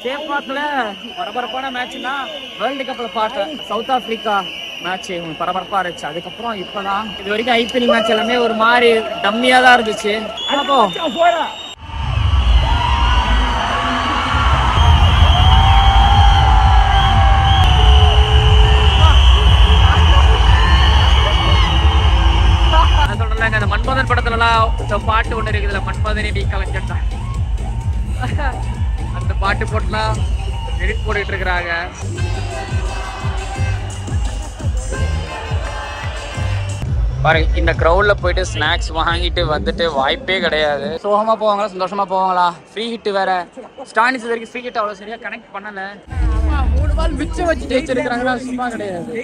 சேப்பாக்ல பரபரப்பான மேட்ச்னா வேர்ல்டு கப்ல பார்த்தேன். சவுத் ஆப்பிரிக்கா மேட்ச் பரபரப்பா இருந்துச்சு. அதுக்கப்புறம் இப்பதான் இது வரைக்கும் ஐபிஎல் மேட்ச் எல்லாமே ஒரு மாதிரி டம்மியா தான் இருந்துச்சு. சொல்றாங்க அந்த மன்மதன் படத்துலலாம் பாட்டு ஒண்ணு இருக்குதுல, மன்மதனே நீ கலைஞன் தான். அந்த பாட்டு போட்டுலாம் எடிட் போட்டுட்டு இருக்கிறாங்க. பாருங்க, இந்த கிரௌட்ல போயிட்டு ஸ்நாக்ஸ் வாங்கிட்டு வந்துட்டு வாய்ப்பே கிடையாது. சோகமா போவாங்களா சந்தோஷமா போவாங்களா? ஃப்ரீ ஹிட் வேற. ஸ்டானிஸ் வரைக்கும் ஃப்ரீ ஹிட் அவ்வளவு சரியா கனெக்ட் பண்ணல. 3 பால் மிச்சம் வச்சு ஜெயிச்சிருக்காங்களா? சும்மா கிடையாது.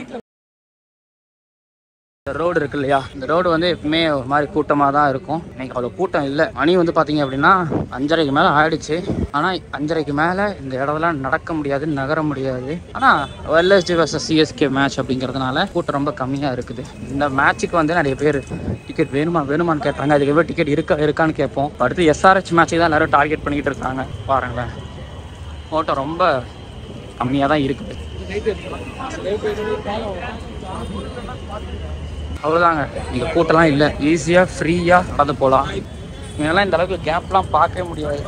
இந்த ரோடு இருக்கு இல்லையா, இந்த ரோடு வந்து எப்பவுமே ஒரு மாதிரி கூட்டமாக தான் இருக்கும். இன்னைக்கு அவ்வளோ கூட்டம் இல்லை. மணி வந்து பார்த்தீங்க அப்படின்னா 5:30க்கு மேலே ஆயிடுச்சு. ஆனால் 5:30க்கு மேலே இந்த இடத்துலாம் நடக்க முடியாது, நகர முடியாது. ஆனால் எல்எஸ்ஜி vs சிஎஸ்கே மேட்ச் அப்படிங்கிறதுனால கூட்டம் ரொம்ப கம்மியாக இருக்குது. இந்த மேட்ச்சுக்கு வந்து நிறைய பேர் டிக்கெட் வேணுமான்னு கேட்டாங்க. அதுக்கு எவ்வளோ டிக்கெட் இருக்கான்னு கேட்போம். அடுத்து எஸ்ஆர்ஹெச் மேட்ச்சுக்கு தான் எல்லாரும் டார்கெட் பண்ணிக்கிட்டு இருக்காங்க. பாருங்களேன், கூட்டம் ரொம்ப கம்மியாக தான் இருக்குது. அவ்வளோதாங்க, இங்கே கூட்டம்லாம் இல்லை. ஈஸியாக ஃப்ரீயாக நடந்து போகலாம். இதெல்லாம் இந்த அளவுக்கு கேப்லாம் பார்க்கவே முடியாது.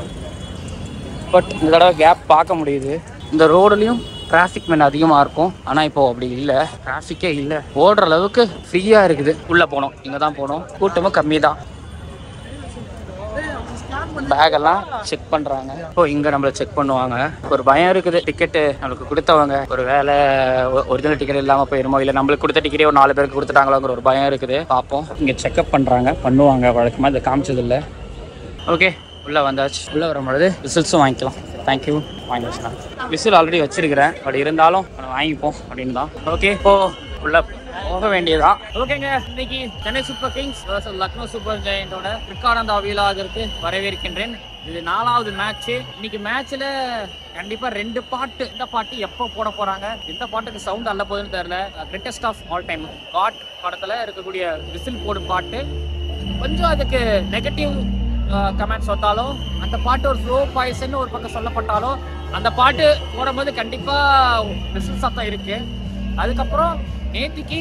பட் இந்த தடவை கேப் பார்க்க முடியுது. இந்த ரோடுலேயும் டிராஃபிக் மேன் அதிகமாக இருக்கும். ஆனால் இப்போது அப்படி இல்லை, டிராஃபிக்கே இல்லை. ஓடுற அளவுக்கு ஃப்ரீயாக இருக்குது. உள்ளே போகணும், இங்கே தான் போகணும். கூட்டமும் கம்மி தான். பேக்கெல்லாம் செக் பண்ணுறாங்க. இப்போ இங்கே நம்மளை செக் பண்ணுவாங்க. ஒரு பயம் இருக்குது. டிக்கெட்டு நம்மளுக்கு கொடுத்தவங்க ஒரு வேலை ஒரிஜினல் டிக்கெட் இல்லாமல் போயிருமோ, இல்லை நம்மளுக்கு கொடுத்த டிக்கெட்டே ஒரு 4 பேருக்கு கொடுத்துட்டாங்களோங்கிற ஒரு பயம் இருக்குது. பார்ப்போம். இங்கே செக்அப் பண்ணுவாங்க. வழக்கமாக இதை காமிச்சதில்லை. ஓகே, உள்ளே வந்தாச்சு. உள்ளே வரும்பொழுது விசில்ஸும் வாங்கிக்கலாம். தேங்க்யூ. வாங்கி வச்சுக்கலாம். விசில் ஆல்ரெடி வச்சிருக்கிறேன். பட் இருந்தாலும் வாங்கிப்போம் அப்படின்னு தான். ஓகே, இப்போ உள்ள போக வேண்டியதான். ஓகேங்க, இன்னைக்கு Chennai super kings versus Lucknow super ஜெயண்டோட ரிக்கார்ட் வீலாகிற்கு வரவேற்கின்றேன். இது 4வது மேட்ச். இன்னைக்கு மேட்ச்ல கண்டிப்பா 2 பாட்டு. இந்த பாட்டு எப்போ போட போறாங்க, எந்த பாட்டுக்கு சவுண்ட் அல்ல போகுதுன்னு தெரியல. கிரேட்டஸ்ட் ஆஃப் ஆல் டைம் காட் படத்துல இருக்கக்கூடிய விசில் போடும் பாட்டு. கொஞ்சம் அதுக்கு நெகட்டிவ் கமெண்ட்ஸ் வந்தாலும், அந்த பாட்டு ஒரு ஸ்லோ பாய்சன் ஒரு பக்கம் சொல்லப்பட்டாலும், அந்த பாட்டு போடும்போது கண்டிப்பா விசில் சத்தம் இருக்கு. அதுக்கப்புறம் நேத்திக்கு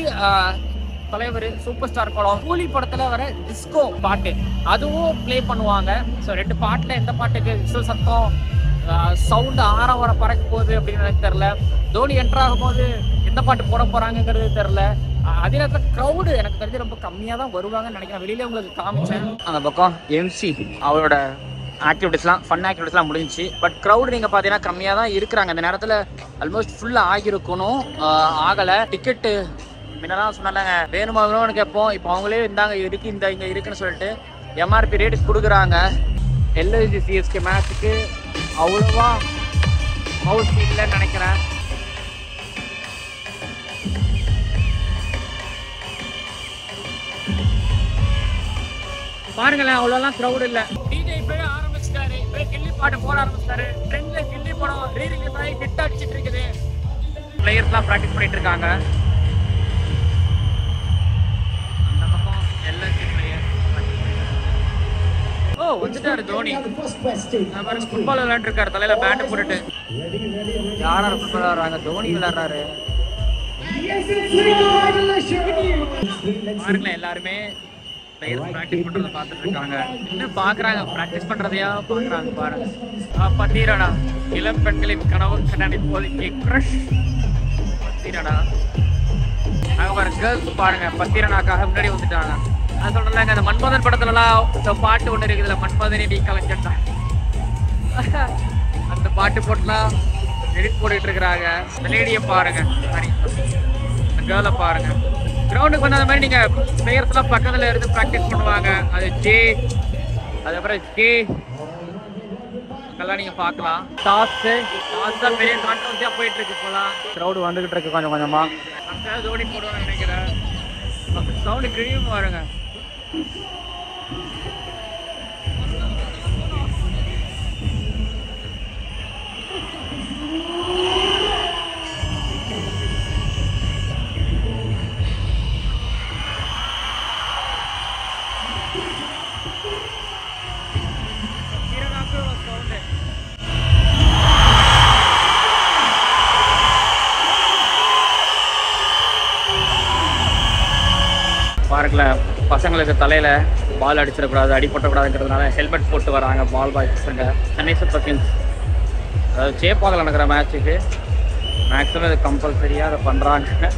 தலைவர் சூப்பர் ஸ்டார் படம் கூலி படத்துல வர டிஸ்கோ பாட்டு அதுவும் பிளே பண்ணுவாங்க. ஸோ 2 பாட்டுல எந்த பாட்டுக்கு விசில் சத்தம் சவுண்ட் ஆரவர பறக்க போகுது அப்படின்னு எனக்கு தெரியல. தோனி என்டர் ஆகும் போது எந்த பாட்டு போட போறாங்கிறது தெரியல. அதே நேரத்தில் க்ரௌடு எனக்கு தெரிஞ்சு ரொம்ப கம்மியாக தான் வருவாங்கன்னு நினைக்கிறேன். வெளியில உங்களுக்கு காமிச்சேன். அந்த பக்கம் எம்சி அவரோட ஆக்டிவிட்டிஸ்லாம் ஃபன் ஆக்டிவிட்டிஸ்லாம் முடிஞ்சிச்சு. பட் க்ரௌடு நீங்கள் பார்த்தீங்கன்னா கம்மியாக தான் இருக்கிறாங்க. அந்த நேரத்தில் ஆல்மோஸ்ட் ஃபுல்லாக ஆகியிருக்கணும், ஆகலை. டிக்கெட்டு முன்னெல்லாம் சொன்னாங்க வேணுமாங்கன்னு கேட்போம். இப்போ அவங்களே இருந்தாங்க இருக்கு, இங்கே இருக்குன்னு சொல்லிட்டு எம்ஆர்பி ரேட் கொடுக்குறாங்க. எல்எஸ்ஜி சிஎஸ்கே மேட்ச்சுக்கு அவ்வளோவா ஹவுஸ் இல்லைன்னு நினைக்கிறேன். பாருங்களேன், அவ்வளோலாம் க்ரௌட் இல்லை. டிஜே இப்பவே ஆரம்பிச்சிட்டாரு. இப்பவே கில்லி பாட்டு போட ஆரம்பிச்சிட்டாரு. ட்ரெண்ட்ல கில்லி படம் ரீரிலீஸ் ஆகி ஹிட் அடிச்சிட்டு இருக்குது. பிளேயர்ஸ்லாம் ப்ராக்டிஸ் பண்ணிட்டு இருக்காங்க. அந்த பக்கம் எல்எஸ்ஜி பிளேயர். ஓ, வந்துட்டாரு தோனி. ஃபுட்பால் விளையாண்டு இருக்காரு, தலையில பேண்ட் போட்டுட்டு. யாராரு ஃபுட்பால் விளையாடுறாங்க? தோனி விளையாடுறாரு. பாருங்களேன், எல்லாருமே பிராக்டிஸ் பண்றத பார்த்துட்டு இருக்காங்க. இன்னும் பாக்குறாங்க, பிராக்டிஸ் பண்றதையா பாக்குறாங்க. பாருங்க, பத்தீரடா இளம் பெண்களின் கனவு கண்ணாடி இப்போதைக்கு கிரஷ் பத்தீரடா. அங்க பாருங்க, கேர்ள்ஸ் பாருங்க, பத்தீரனாக்காக முன்னாடி வந்துட்டாங்க. நான் சொல்றேன், அந்த மன்மதன் படத்துலலாம் பாட்டு ஒண்ணு இருக்குதுல, மன்மதனே நீ கலைஞன் தான். அந்த பாட்டு போட்டுலாம் எடிட் போட்டுட்டு இருக்கிறாங்க. இந்த லேடியை பாருங்க, அந்த கேர்ளை பாருங்க. கிரவுண்டுக்கு வந்த மாதிரி நீங்க பிளேயர்ஸ்லாம் பக்கத்துல இருந்து ப்ராக்டிஸ் பண்ணுவாங்க. அது ஜே, அதுக்கப்புறம் கே, அங்கெல்லாம் நீங்க பார்க்கலாம். டாஸ் தான் பெரிய கான்ட்ரவர்சியா போயிட்டு இருக்கு. போலாம் கிரவுடு வந்துகிட்டு இருக்கு கொஞ்சம் கொஞ்சமா. அங்கே தோனி போடுவான்னு நினைக்கிறேன். சவுண்டு கிழியும் பாருங்க. பசங்களுக்கு தலையில் பால் அடிச்சிடக்கூடாது, அடிப்பட்டக்கூடாதுங்கிறதுனால ஹெல்மெட் போட்டு வராங்க பால் பாய் பசங்க. சென்னை சூப்பர் கிங்ஸ் அதாவது சேப்பாக்கில் நடக்கிற மேட்ச்சுக்கு மேக்ஸிமம் இது கம்பல்சரியாக அதை பண்ணுறாங்க.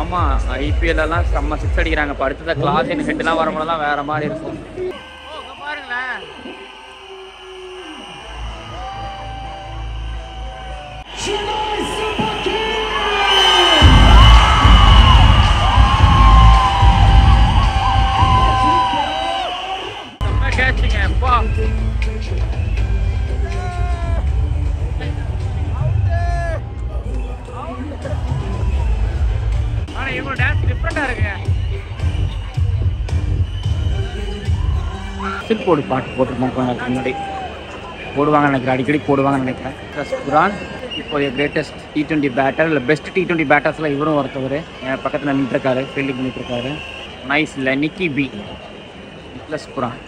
ஆமாம், ஐபிஎல்லாம் செம்ம சிக்ஸ் அடிக்கிறாங்க. இப்போ அடுத்தது கிளாஸ் இன் ஹெட்லாம் வரும்போதெல்லாம் வேறு மாதிரி இருக்கும். பாருங்களேன், இவங்க டான்ஸ் டிஃப்ரெண்டா இருக்குங்க. போடு பாட்டு போட்டுருந்தாங்க முன்னாடி போடுவாங்கன்னு நினைக்கிறேன், அடிக்கடி போடுவாங்கன்னு நினைக்கிறேன். குரான் இப்போதைய கிரேட்டஸ்ட் T20 பேட்டர் இல்லை பெஸ்ட் T20 பேட்டர்ஸில் இவரும் ஒருத்தவர் பக்கத்தில் நின்றுருக்காரு, ஃபீல்டிங் பண்ணிட்டுருக்காரு. நைஸ் இல்லை நிக்கி பி ப்ளஸ் குரான்.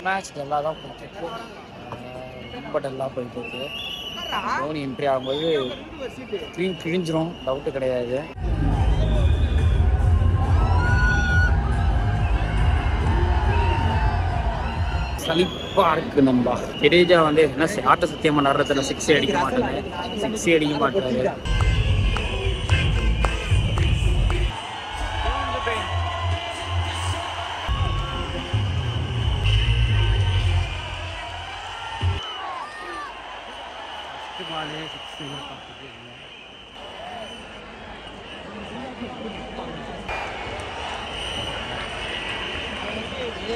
மேட்ச் நல்லா தான் போயிட்டு ரொம்ப டல்லாக போயிட்டு இருக்கு. தோனி என்ட்ரி ஆகும்போது ஸ்க்ரீன் கிழிஞ்சிரும், டவுட்டு கிடையாது. சலிப்பாக இருக்கு. நம்ம ஜடேஜா வந்து என்ன ஆட்ட சத்தியமாக நடுறதுல சிக்ஸே அடிக்க மாட்டாரு, சிக்ஸே அடிக்க மாட்டாரு.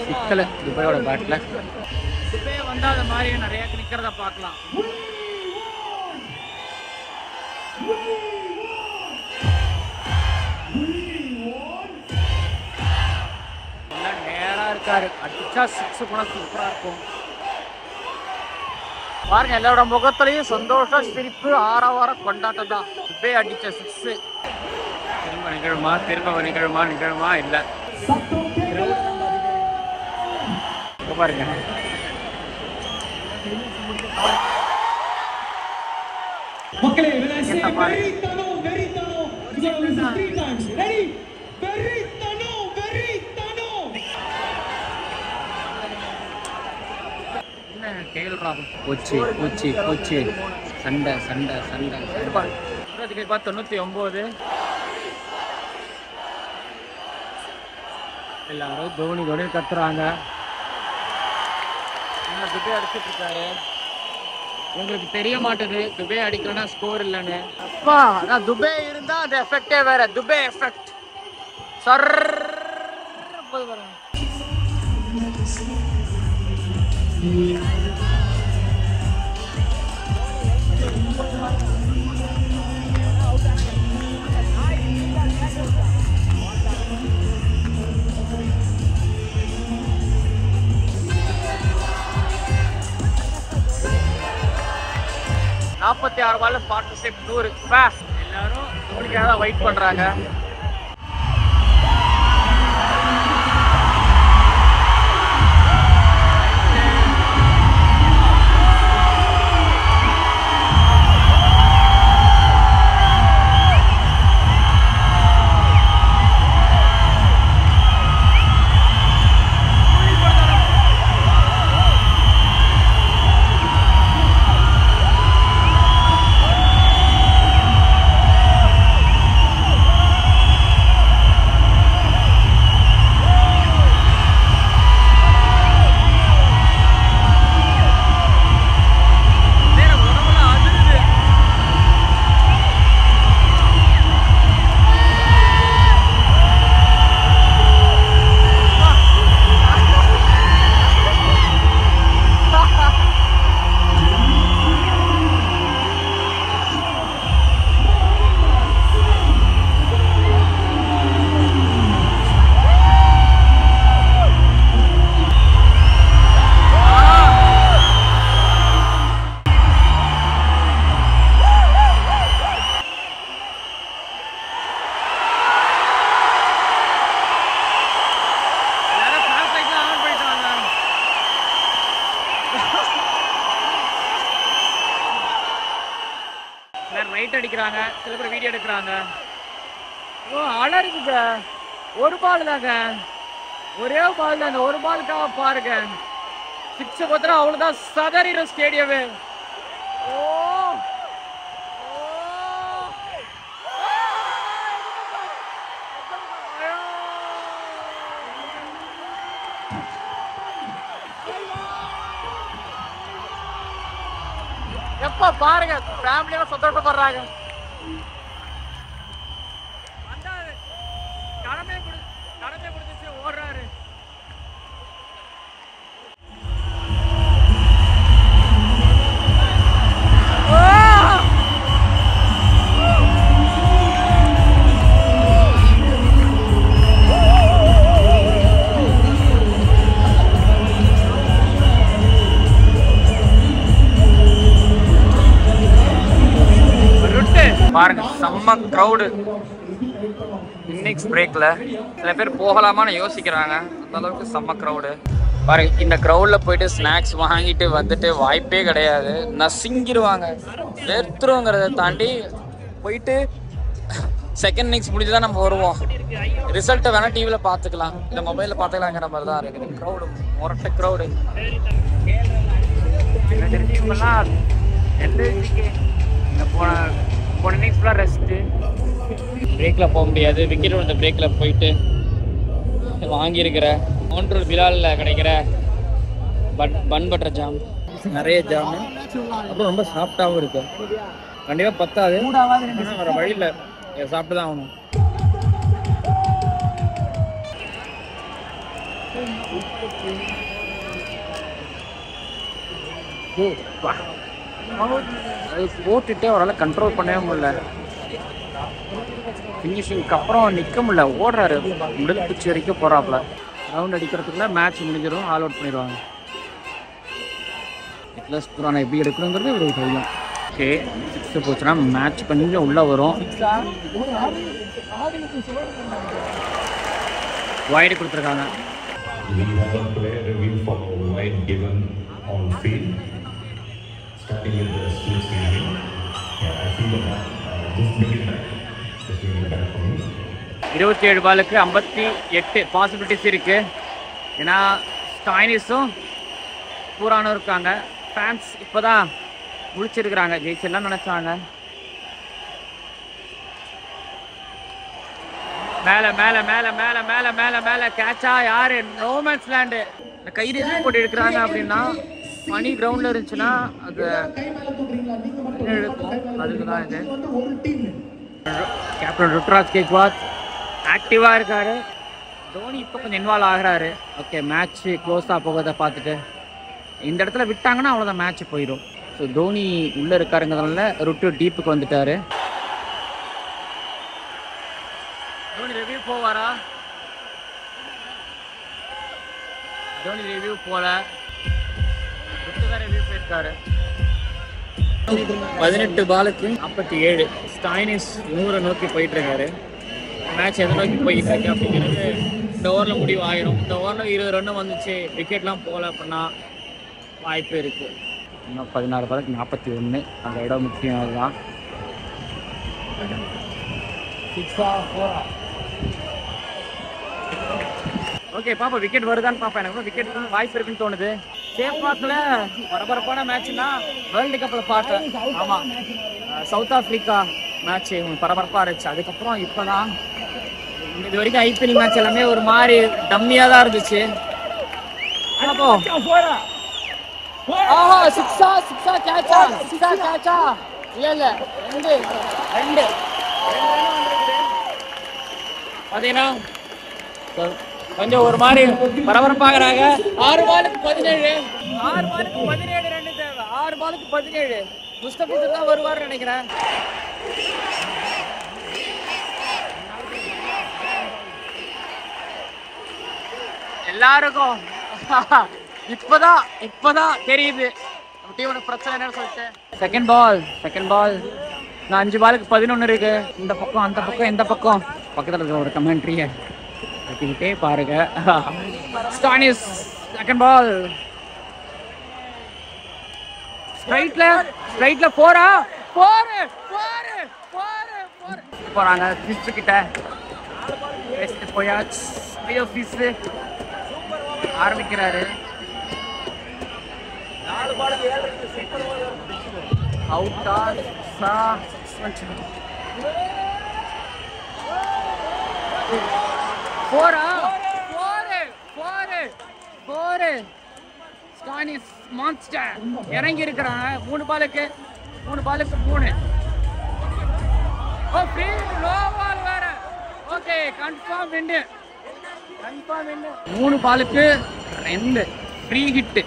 சிக்கல துபையோட பேட்டில் துபை வந்து அது மாதிரி நிறைய நிற்கிறத பார்க்கலாம். எல்லாம் நேராக இருக்காரு, அடிச்சா சிக்ஸ் கூட சூப்பராக இருக்கும். பாருங்க, எல்லாரோட முகத்துலையும் சந்தோஷம், சிரிப்பு, ஆரவாரம், கொண்டாட்டம் தான். துபை அடிச்ச சிக்ஸ் திரும்ப நிகழுமா, திரும்ப நிகழுமா இல்லை பாருங்க. மக்களே போச்சு சண்டை 99. எல்லாரும் தோனி கத்துறாங்க. துபை அடிச்சுட்டு இருக்காரு. உங்களுக்கு தெரிய மாட்டேது துபை அடிக்கலன்னா ஸ்கோர் இல்லைன்னு. அப்பா அதான் துபை இருந்தா அந்த எஃபெக்டே வேற. துபை எஃபெக்ட் சர் போய் வர. நாற்பத்தி 6 பால் பார்ட்னர்ஷிப் 100. எல்லாரும் தோனிக்காக தான் வெயிட் பண்றாங்க. சைட் அடிக்கிறாங்க, சில பேர் வீடியோ எடுக்கிறாங்க. ஓ அழகுங்க, ஒரு பால் தாங்க, ஒரே பால் தாங்க, ஒரு பாலுக்காக பாருங்க. 6 பத்திரம் அவ்வளோதான், சதறிடும் ஸ்டேடியமே. ஓ எப்ப பாருங்க ஃபேமிலியோட சந்தோஷப்படுறாங்க. கடமை முடிஞ்சிச்சு, ஓடுறாரு. பாருங்க செம்ம க்ரௌடு. இன்னிங்ஸ் பிரேக்ல சில பேர் போகலாமான்னு யோசிக்கிறாங்க, அந்த அளவுக்கு செம்ம க்ரௌடு. பாருங்க இந்த க்ரௌட்ல போயிட்டு ஸ்நாக்ஸ் வாங்கிட்டு வந்துட்டு வாய்ப்பே கிடையாது, நசிங்கிடுவாங்க, வெறுத்துருவோங்கிறத தாண்டி போயிட்டு செகண்ட் இன்னிங்ஸ் முடிஞ்சு தான் நம்ம வருவோம். ரிசல்ட்டை வேணா டிவியில் பார்த்துக்கலாம், இல்லை மொபைலில் பார்த்துக்கலாங்கிற மாதிரி தான் இருக்குது. Crowd மொரட்ட crowd. தெரிஞ்சவங்கலாம் இந்த போன இன்னிங்ஸ் ஃபுல்லாக ரெஸ்ட்டு, பிரேக்கில் போக முடியாது. விக்கெட் விழுந்த பிரேக்கில் போயிட்டு வாங்கியிருக்கிற மோன்ட்ரூல் பிலாலில் கிடைக்கிற பன் பட்டர் ஜாம், நிறைய ஜாமு, அப்புறம் ரொம்ப சாஃப்டாகவும் இருக்கு. கண்டிப்பாக பத்தாது, வேறு வழியில் சாப்பிட்டு தான் ஆகணும். அது போட்டுட்டு அவரால் கண்ட்ரோல் பண்ணவே முடியல. ஃபினிஷிங்க்கு அப்புறம் நிற்க முடியல, ஓடுறாரு, முதல் பிச்சு வரைக்கும் போகிறாப்புல. ரவுண்ட் அடிக்கிறதுக்குள்ள மேட்ச் முடிஞ்சிடும், ஆல் அவுட் பண்ணிடுவாங்க. ப்ளஸ் புராணம் எப்படி எடுக்கணுங்கிறது ஒரு தெரியும். ஓகே 6 போச்சுன்னா மேட்ச் கொஞ்சம் உள்ளே வரும். வைடு கொடுத்துருக்காங்க. Starting with the skills training, I feel that just make it back. Just make it back for me. 27 பாலுக்கு 58 பாசிபிலிட்டிஸ் இருக்கு. ஏன்னா ஸ்டாய்னிஸும் பூரானும் இருக்காங்க. ஃபேன்ஸ் இப்போதான் முடிச்சிருக்கிறாங்க, ஜெயிச்செல்லாம் நினைச்சாங்க. மேல மேல மேல மேல மேல மேல மேல கேட்சா யாரு? No man's land. கயிறு போட்டு எடுக்கிறாங்க அப்படின்னா மணி கிரவுண்ட்ல இருந்துச்சுன்னா அது எடுக்கும், அதுக்கு தான் இது. கேப்டன் ருத்ராஜ் கேக்வாத் ஆக்டிவா இருக்காரு. தோனி இப்போ கொஞ்சம் இன்வால்வ் ஆகிறாரு. ஓகே மேட்ச் க்ளோஸாக போகிறத பார்த்துட்டு இந்த இடத்துல விட்டாங்கன்னா அவ்வளோதான், மேட்ச் போயிடும். ஸோ தோனி உள்ளே இருக்காருங்கிறதுனால ருட்டு டீப்புக்கு வந்துட்டாரு. தோனி ரிவ்யூ போவாரா? தோனி ரிவ்யூ போல, 18 பாலுக்கு 47. ஸ்டாய்னிஸ் 100 நோக்கி போயிட்டு இருக்காரு. மேட்ச் எதை நோக்கி போயிட்டு இருக்கு அப்படிங்கிறது இந்த ஓவரில் முடிவு ஆயிரும். இந்த ஓவரில் 20 ரன்னு வந்துச்சு, விக்கெட்லாம் போகல அப்படின்னா வாய்ப்பு இருக்கு. இன்னும் 16 பாலுக்கு 41. அந்த இடம் முக்கியம். அதுதான் ஓகே பாப்பா, விக்கெட் வருதான்னு பார்ப்பேன். எனக்கு விக்கெட் வாய்ப்பு இருக்குன்னு தோணுது. சேஃப் பார்க்கல பரபரப்பான மேட்ச்னா வேர்ல்டு கப்பில் பார்த்தேன். ஆமாம், சவுத் ஆஃப்ரிக்கா மேட்ச் பரபரப்பாக இருந்துச்சு. அதுக்கப்புறம் இப்போ தான் இது வரைக்கும் ஐபிஎல் மேட்ச் எல்லாமே ஒரு மாதிரி டம்மியாக தான் இருந்துச்சு. சிக்ஸா கேட்சா இல்லை ரெண்டு பார்த்தீங்கன்னா கொஞ்சம் ஒரு மாதிரி பரபரப்பாகிறாங்க. 6 பாலுக்கு 17 ரன்னு தேவை. 6 பாலுக்கு 17. முஸ்தபிசர் தான் வருவார் நினைக்கிறேன். எல்லாருக்கும் இப்பதான் தெரியுது டீமோட பிரச்சனை என்னன்னு சொல்லிட்டு. செகண்ட் பால் நான் 5 பாலுக்கு 11 இருக்கு. இந்த பக்கம் அந்த பக்கம் இந்த பக்கம் பக்கத்தில் இருக்க ஒரு கமெண்ட்ரியை கட்டிக்கிட்டே பாருங்க. ஸ்டாய்னிஸ் செகண்ட் பால் ஸ்ட்ரைட்ல 4 போறாங்க கிறிஸ்து கிட்ட பேசிட்டு போயாச்சு. ஆரம்பிக்கிறாரு. அவுட்டா இறங்கி இருக்கிறாங்க. 3 பாலுக்கு 3. ஓ ஃப்ரீ லோ பால் வேற. ஓகே கன்ஃபார்ம் வின்னு. 3 பாலுக்கு 2 ஃப்ரீ ஹிட்.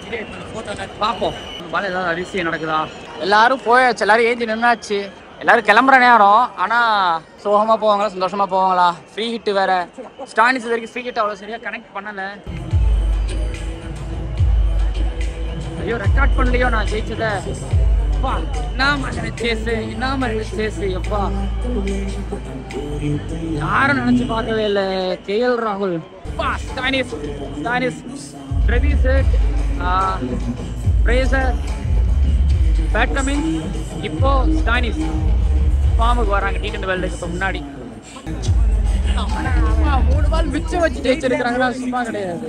பார்ப்போம் பால் ஏதாவது அதிசயம் நடக்குதா. எல்லாரும் போயாச்சு. எல்லாரும் ஏஞ்சி நின்னாச்சு. எல்லாரும் கிளம்புற நேரம். ஆனால் சோகமாக போவாங்களா சந்தோஷமா போவாங்களா? ஃப்ரீ ஹிட் வேற. ஸ்டானிஸ் வரைக்கும் ஃப்ரீ ஹிட் அவ்வளோ சரியாக கனெக்ட் பண்ணலை. ஐயோ ரெக்கார்ட் பண்ணலையோ நான் ஜெயிச்சதை. எப்பா யாரும் நினைச்சு பார்க்கவே இல்லை. KL ராகுல், இப்போ ஸ்டானிஸ் ஃபார்முக்கு வராங்க. T20 வேர்ல்டுக்கு இப்போ முன்னாடி 3 பால் மிச்சம் வச்சு ஜெயிச்சிருக்கிறாங்கன்னா சும்மா கிடையாது.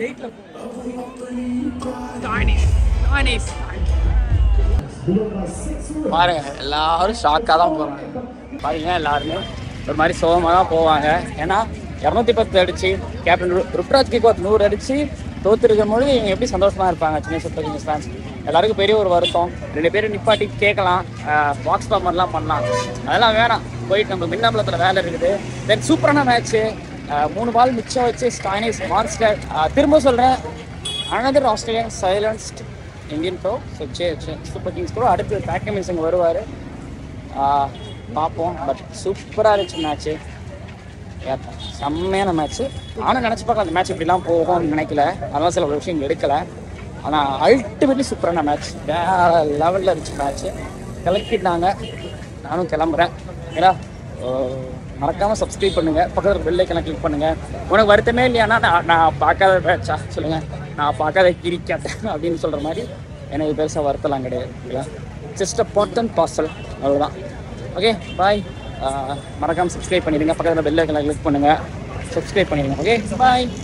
பாருங்க எல்லாரும் ஷாக்காக தான் போகிறாங்க. பாருங்க எல்லாருமே ஒரு மாதிரி சோகமாக தான் போவாங்க. ஏன்னா 210 அடிச்சு கேப்டன் ருத்ராஜ் கேக்வாத் 100 அடிச்சு தோத்துருக்கும் போது இவங்க எப்படி சந்தோஷமா இருப்பாங்க. சென்னை சூப்பர் கிங்ஸ் ஃபேன்ஸ் எல்லாருக்கும் பெரிய ஒரு வருத்தம். 2 பேரும் நிப்பாட்டி கேட்கலாம், பாக்ஸ் ஃபார்மர்லாம் பண்ணலாம். அதெல்லாம் வேணாம். போயிட்டு நம்ம மின்னம்பலத்தில் வேலை இருக்குது. தென் சூப்பரான மேட்ச்சு. 3 பால் மிச்சம் வச்சு ஸ்டானிஸ் மான்ஸ்டர். திரும்ப சொல்கிறேன், another Australian silenced Indian bro. So super Kings bro அடுத்து பேட் கமின்ஸ் இங்கே வருவார். பார்ப்போம். பட் சூப்பராக இருந்துச்சு மேட்ச்சு. செம்மையான மேட்ச்சு. நானும் நினச்சி பார்க்கல அந்த மேட்ச் இப்படிலாம் போகும்னு நினைக்கல. அதெல்லாம் சில விஷயம் இங்கே எடுக்கலை. ஆனால் அல்டிமேட்லி சூப்பரான மேட்ச். வேறு லெவலில் இருந்துச்சு மேட்ச்சு. கிளக்கிட்டாங்க. நானும் கிளம்புறேன். ஏன்னா மறக்காமல் சப்ஸ்கிரைப் பண்ணுங்கள். பக்கத்தில் பெல் ஐக்கனை கிளிக் பண்ணுங்கள். உனக்கு வருத்தமே இல்லையானா நான் பார்க்காத மேட்சா சொல்லுங்கள். நான் பார்க்காத கிரிக்கெட் அப்படின்னு சொல்கிற மாதிரி எனக்கு பெருசாக வருத்தலாம் கிடையாது. இல்லை ஜஸ்ட் அ பார்ட் பார்சல், அவ்வளோதான். Okay bye. மறக்காமல் சப்ஸ்கிரைப் பண்ணிடுங்க. பக்கத்தில் பெல் ஐக்கனை கிளிக் பண்ணுங்கள். சப்ஸ்கிரைப் பண்ணிடுங்க. Okay bye.